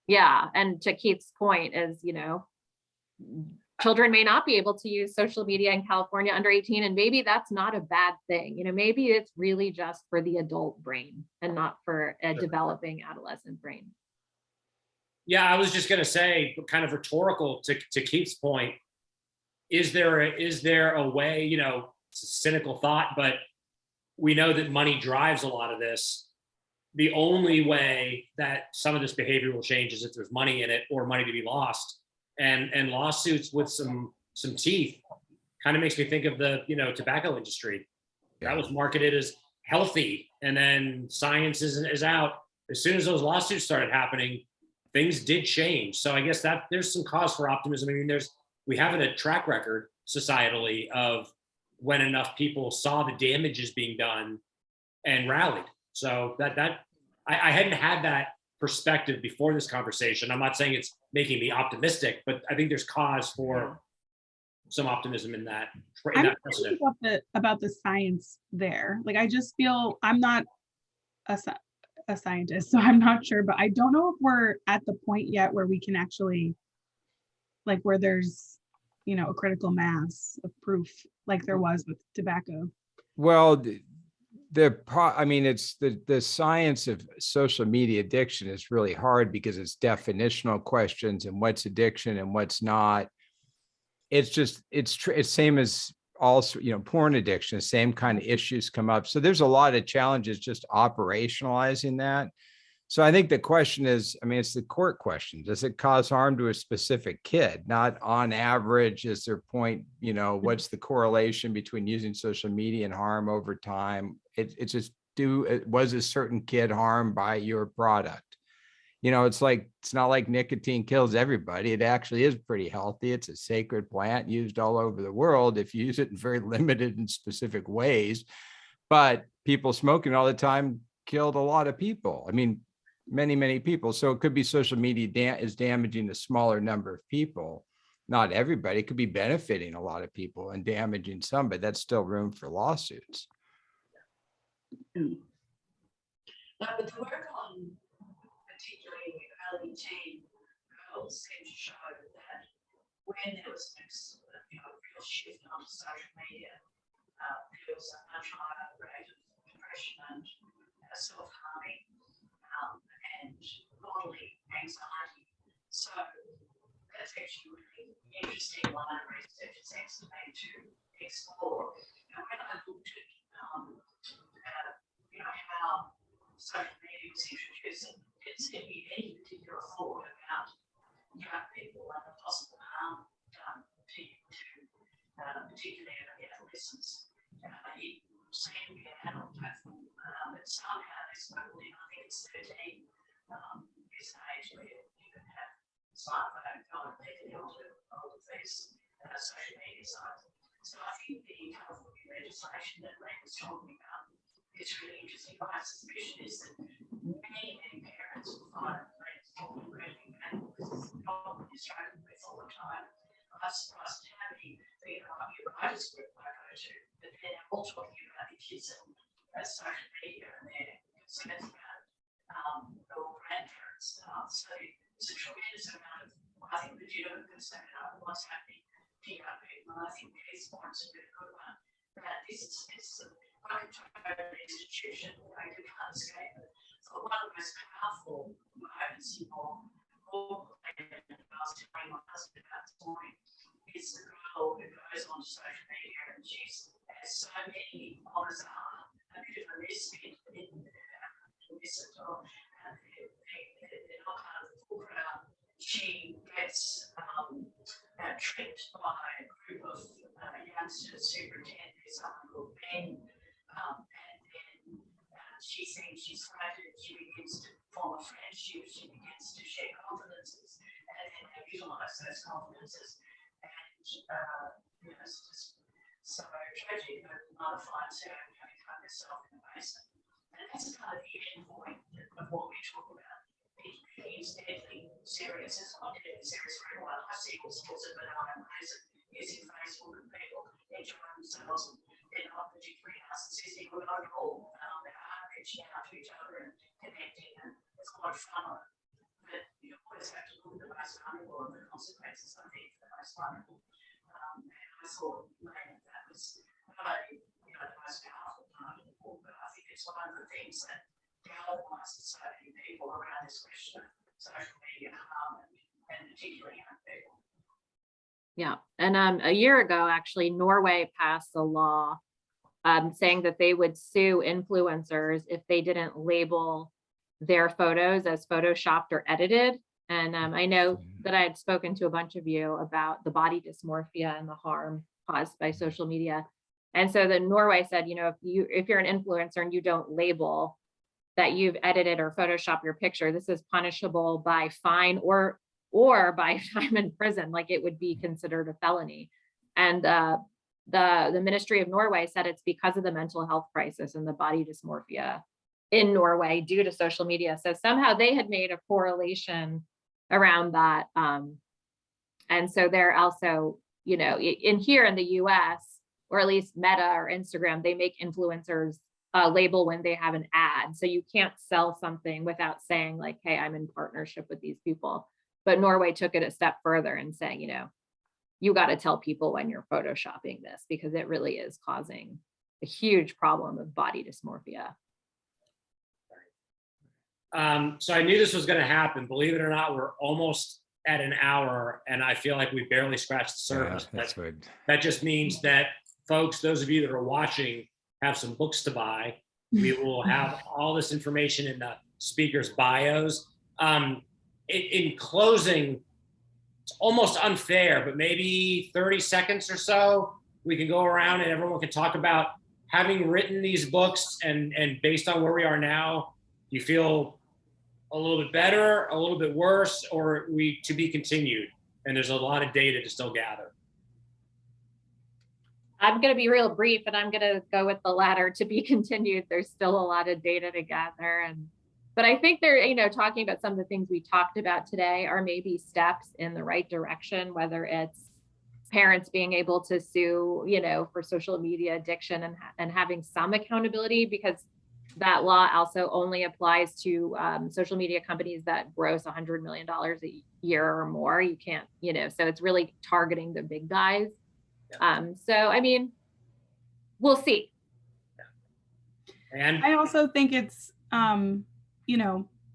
Yeah. And to Keith's point is, children may not be able to use social media in California under 18, and maybe that's not a bad thing. Maybe it's really just for the adult brain and not for a developing adolescent brain. Yeah, I was just going to say, kind of rhetorical to Keith's point, is there a way, it's a cynical thought, but we know that money drives a lot of this. The only way that some of this behavior will change is if there's money in it or money to be lost. And lawsuits with some teeth kind of makes me think of the, tobacco industry. That was marketed as healthy, and then science is out. As soon as those lawsuits started happening, things did change. So I guess that there's some cause for optimism. I mean, we have a track record societally of when enough people saw the damages being done and rallied. So I hadn't had that perspective before this conversation. I'm not saying it's making me optimistic, but I think there's cause for some optimism in that. I'm thinking about the science there. Like, I just feel I'm not a scientist, so I'm not sure, but I don't know if we're at the point yet where we can actually, like, where there's, a critical mass of proof like there was with tobacco. Well, it's the science of social media addiction is really hard because it's definitional questions and what's addiction and what's not. It's same as also, porn addiction, same kind of issues come up. So there's a lot of challenges just operationalizing that. So I think the question is, it's the court question. Does it cause harm to a specific kid? Not on average, is there point, what's the correlation between using social media and harm over time? It's just, was a certain kid harmed by your product? It's not like nicotine kills everybody. It actually is pretty healthy. It's a sacred plant used all over the world if you use it in very limited and specific ways. But people smoking all the time killed a lot of people. Many, many people. So it could be social media is damaging a smaller number of people. Not everybody. It could be benefiting a lot of people and damaging some, but that's still room for lawsuits. But the work on particularly early teen girls seemed to show that when there was this real shift on social media, there was a much higher rate of depression and self-harming and bodily anxiety. So that's actually really interesting line of research. It seems to me to explore. And when I looked at how social media was introduced, it's any particular thought about young people and the possible harm done particularly in adolescents. It seemed to be an adult platform, but somehow they smuggled in, I think it's 13, this age where you can have smartphone connectivity onto all of these social media sites. So I think the California legislation that Lena was talking about is really interesting. My suspicion is that many parents will find Lena's talking about because it's a problem you're struggling with all the time. I'm surprised at how many writers group I go to, but they're all talking about the kids and social media and their concerns about or grandparents. So there's a tremendous amount of, I think, legitimate concern about what's happening to young people. And I think these points are a good one. That this is like a institution, you can't escape it. So one of the most powerful moments in all I was telling my husband about this morning is the girl who goes on to social media and she has so many honours, a bit of a misfit in this at all. They're not part of the full crowd. She gets tricked by a group of youngsters who pretend there's something called Ben, and then she thinks she's flattered. She begins to form a friendship. She begins to share confidences, and then they utilise those confidences. And it's just so tragic that the mother finds her having cut herself in the basement. And that's kind of the end point of what we talk about. It really is deadly serious. It's not deadly serious for everyone. I see all sorts of banana ways of using Facebook and people enjoying themselves, and they're not particularly narcissistic or not at all. They are reaching out to each other and connecting, and it's quite fun. But you always have to look at the most vulnerable and the consequences, I think, for the most vulnerable. And I thought, that was not only the most powerful part of the book, but I think it's one of the things that galvanizes so many people around this question of social media harm and particularly young people. Yeah, and a year ago, actually, Norway passed a law saying that they would sue influencers if they didn't label their photos as photoshopped or edited. And I know that I had spoken to a bunch of you about the body dysmorphia and the harm caused by social media. And so the Norway said, if you're an influencer and you don't label that you've edited or photoshopped your picture, this is punishable by fine or by time in prison. Like, it would be considered a felony. And the Ministry of Norway said it's because of the mental health crisis and the body dysmorphia in Norway due to social media. So somehow they had made a correlation around that. And so they're also, in here in the US, or at least Meta or Instagram, they make influencers label when they have an ad. So you can't sell something without saying like, hey, I'm in partnership with these people. But Norway took it a step further and saying, you got to tell people when you're photoshopping this, because it really is causing a huge problem of body dysmorphia. So I knew this was going to happen. Believe it or not, we're almost at an hour, and I feel like we barely scratched the surface. Yeah, that's good. That just means that, folks, those of you that are watching, have some books to buy. We will have all this information in the speakers' bios. In closing, it's almost unfair, but maybe 30 seconds or so, we can go around and everyone can talk about having written these books and based on where we are now, do you feel a little bit better, a little bit worse, or we to be continued? And there's a lot of data to still gather. I'm going to be real brief, and I'm going to go with the latter, to be continued. There's still a lot of data to gather. But I think they're, talking about some of the things we talked about today are maybe steps in the right direction, whether it's parents being able to sue, for social media addiction and having some accountability, because that law also only applies to social media companies that gross $100 million a year or more. You can't, so it's really targeting the big guys. So, I mean, we'll see. And I also think it's,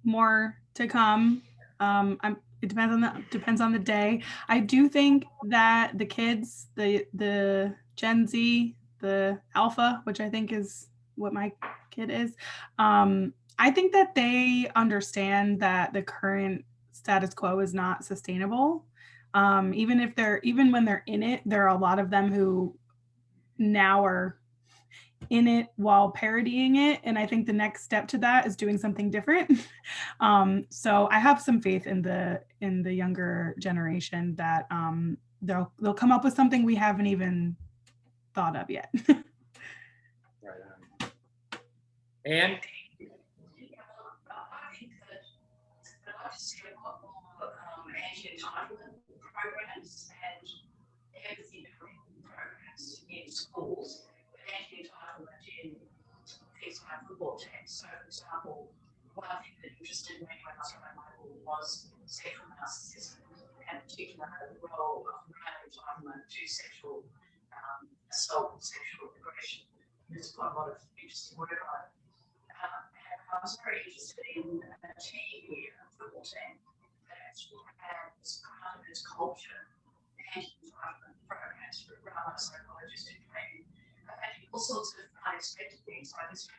more to come. It depends on the day. I do think that the kids, the Gen Z, the Alpha, which I think is what my kid is. I think that they understand that the current status quo is not sustainable. Even when they're in it, there are a lot of them who now are in it while parodying it. And I think the next step to that is doing something different. So I have some faith in the younger generation that they'll come up with something we haven't even thought of yet. Right on. And I think that I'd like to see a lot more anti-entitlement programs and empathy programs in schools, with anti-entitlement in things like football teams. So, for example, one thing that interested me when I was writing my book was sexual narcissism, and particularly the role of male entitlement to sexual assault and sexual aggression. There's quite a lot of interesting work on it. And I was very interested in a team here, a football team, that actually had as part of its culture anti-entitlement programs for drama psychologists who came and all sorts of unexpected things, like this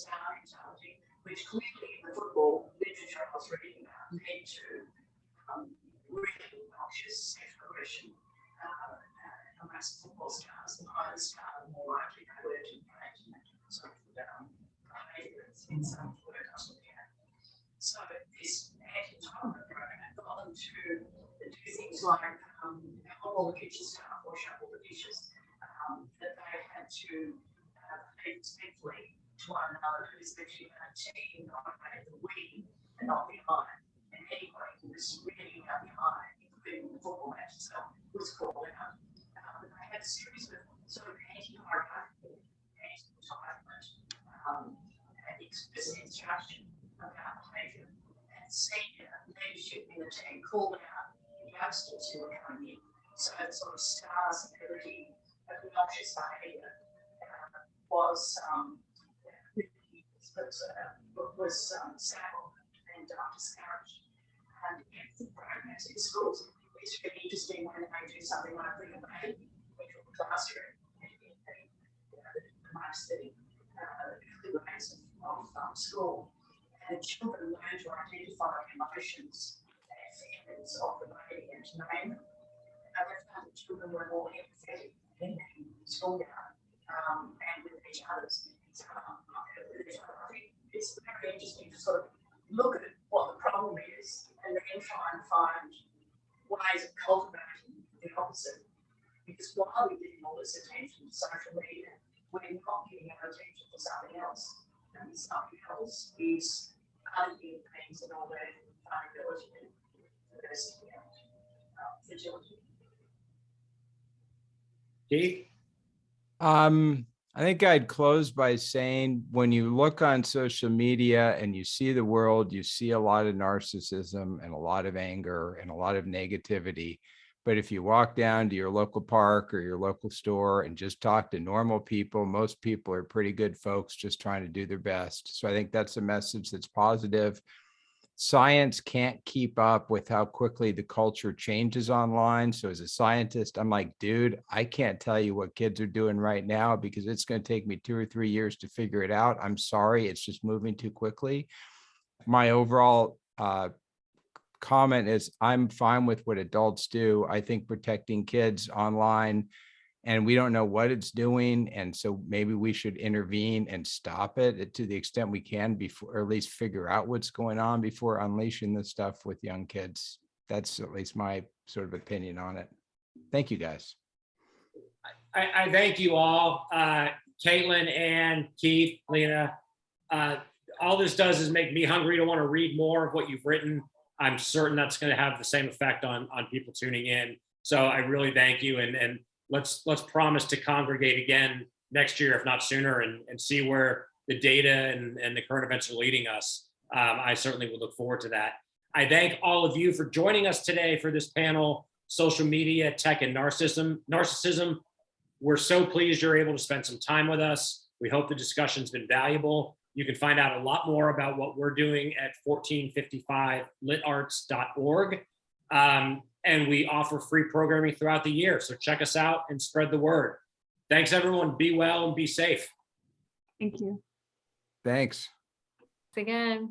star mentality, which clearly in the football literature I was reading about led to really noxious sexual aggression amongst football stars. The higher the star, the more likely they were to inflict sort of behaviours in some work I was looking at. So this anti-entitlement program got them to do things like help all the kitchen staff or shuffle the dishes, that they had to behave respectfully to one another, who's actually a team dominated the we and not the I. And anybody who was really out the I, including the football match itself, was called out. They had a series of sort of anti-hierarchical, anti-entitlement, and explicit instruction about behaviour. And senior leadership in the team called out the youngsters who were coming in. So the sort of stars ability of noxious behaviour was sampled and discouraged. And the programs in schools, it's really interesting when they do something like bring a baby into a classroom amongst the ranks of school, and the children learn to identify emotions and feelings of the baby and to name them. And they found that children were more empathetic in the schoolyard and with each other's. So, I think it's very interesting to sort of look at what the problem is and then try and find ways of cultivating the opposite. Because while we're giving all this attention to social media, we're not giving our attention to something else. And something else is other human beings and all their vulnerability and diversity and fragility. Keith? I think I'd close by saying, when you look on social media and you see the world, you see a lot of narcissism and a lot of anger and a lot of negativity. But if you walk down to your local park or your local store and just talk to normal people, most people are pretty good folks just trying to do their best. So I think that's a message that's positive. Science can't keep up with how quickly the culture changes online. So as a scientist, I'm like, dude, I can't tell you what kids are doing right now because it's going to take me 2 or 3 years to figure it out. I'm sorry, it's just moving too quickly. My overall comment is I'm fine with what adults do. I think protecting kids online, and we don't know what it's doing. And so maybe we should intervene and stop it to the extent we can before, or at least figure out what's going on before unleashing this stuff with young kids. That's at least my sort of opinion on it. Thank you, guys. I thank you all, Caitlin, Ann, Keith, Lena. All this does is make me hungry to want to read more of what you've written. I'm certain that's going to have the same effect on people tuning in. So I really thank you, and let's promise to congregate again next year, if not sooner, and see where the data and the current events are leading us. I certainly would look forward to that. I thank all of you for joining us today for this panel, Social Media, Tech, and Narcissism. We're so pleased you're able to spend some time with us. We hope the discussion's been valuable. You can find out a lot more about what we're doing at 1455litarts.org. And we offer free programming throughout the year. So check us out and spread the word. Thanks, everyone. Be well and be safe. Thank you. Thanks. Again.